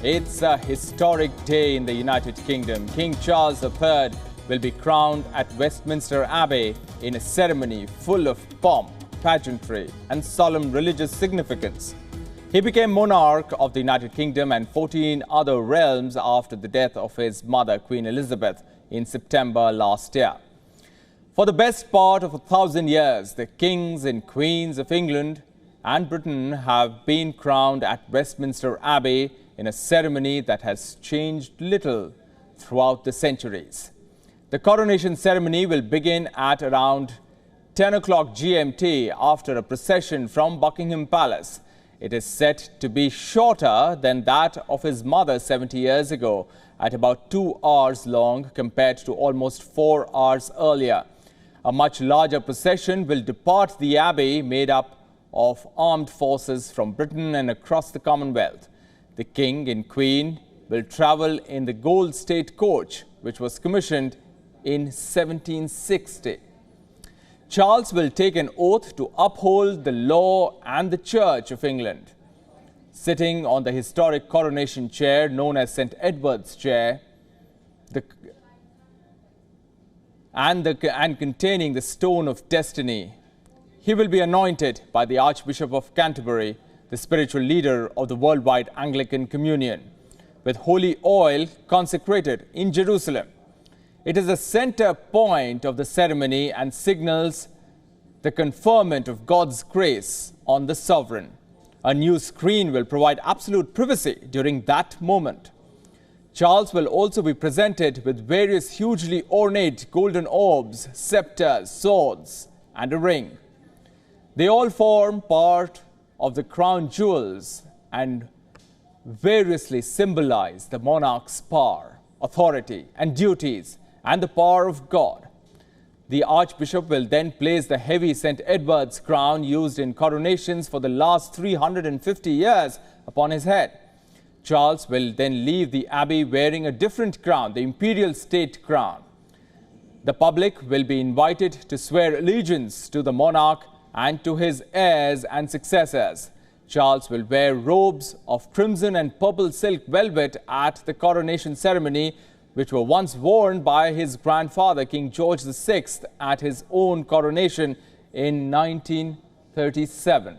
It's a historic day in the United Kingdom. King Charles III will be crowned at Westminster Abbey in a ceremony full of pomp, pageantry and solemn religious significance. He became monarch of the United Kingdom and 14 other realms after the death of his mother, Queen Elizabeth, in September last year. For the best part of 1,000 years, the kings and queens of England and Britain have been crowned at Westminster Abbey in a ceremony that has changed little throughout the centuries. The coronation ceremony will begin at around 10 o'clock GMT after a procession from Buckingham Palace. It is set to be shorter than that of his mother 70 years ago, at about 2 hours long compared to almost 4 hours earlier. A much larger procession will depart the Abbey, made up of armed forces from Britain and across the Commonwealth. The King and Queen will travel in the Gold State Coach, which was commissioned in 1760. Charles will take an oath to uphold the law and the Church of England. Sitting on the historic coronation chair known as St. Edward's chair, and containing the stone of destiny, he will be anointed by the Archbishop of Canterbury, the spiritual leader of the worldwide Anglican Communion, with holy oil consecrated in Jerusalem. It is the center point of the ceremony and signals the conferment of God's grace on the sovereign. A new screen will provide absolute privacy during that moment. Charles will also be presented with various hugely ornate golden orbs, scepters, swords, and a ring. They all form part of the crown jewels and variously symbolize the monarch's power, authority, and duties, and the power of God. The Archbishop will then place the heavy St. Edward's crown used in coronations for the last 350 years upon his head. Charles will then leave the Abbey wearing a different crown, the imperial state crown. The public will be invited to swear allegiance to the monarch and to his heirs and successors. Charles will wear robes of crimson and purple silk velvet at the coronation ceremony, which were once worn by his grandfather, King George VI, at his own coronation in 1937.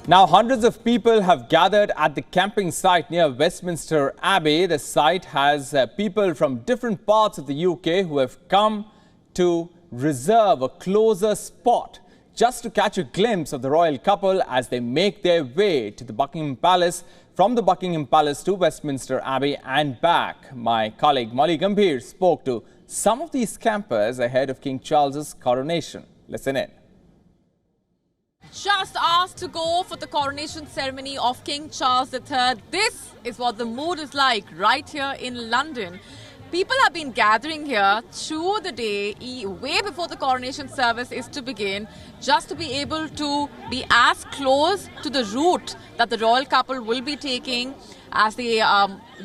Now, hundreds of people have gathered at the camping site near Westminster Abbey. The site has people from different parts of the UK who have come to reserve a closer spot just to catch a glimpse of the royal couple as they make their way to the Buckingham Palace, from the Buckingham Palace to Westminster Abbey and back. My colleague Molly Gambhir spoke to some of these campers ahead of King Charles's coronation. Listen in. Just asked to go for the coronation ceremony of King Charles III. This is what the mood is like right here in London. People have been gathering here through the day, way before the coronation service is to begin, just to be able to be as close to the route that the royal couple will be taking as they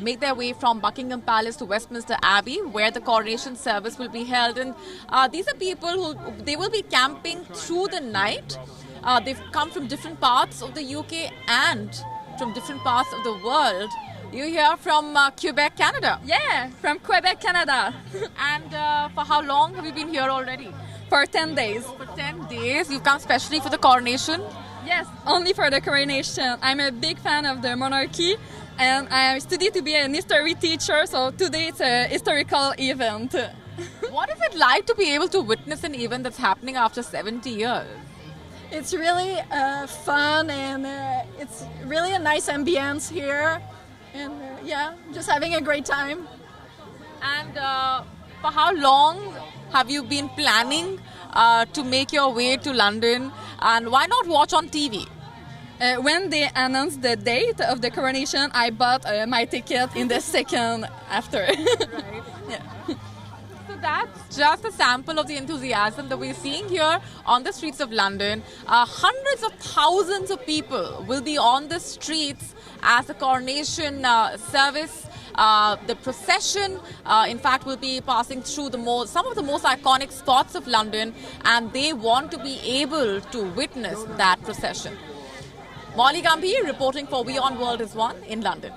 make their way from Buckingham Palace to Westminster Abbey, where the coronation service will be held. And these are people who they will be camping through the night. They've come from different parts of the UK and from different parts of the world. You're here from Quebec, Canada? Yeah, from Quebec, Canada. And for how long have you been here already? For 10 days. For 10 days? You've come specially for the coronation? Yes, only for the coronation. I'm a big fan of the monarchy and I studied to be an history teacher, so today it's a historical event. What is it like to be able to witness an event that's happening after 70 years? It's really fun and it's really a nice ambience here, and yeah, just having a great time. And for how long have you been planning to make your way to London, and why not watch on TV? When they announced the date of the coronation, I bought my ticket in the second after. Right. Yeah. So that's just a sample of the enthusiasm that we're seeing here on the streets of London. Hundreds of thousands of people will be on the streets as the coronation service. The procession, in fact, will be passing through some of the most iconic spots of London, and they want to be able to witness that procession. Molly Gambhir reporting for WION World is One in London.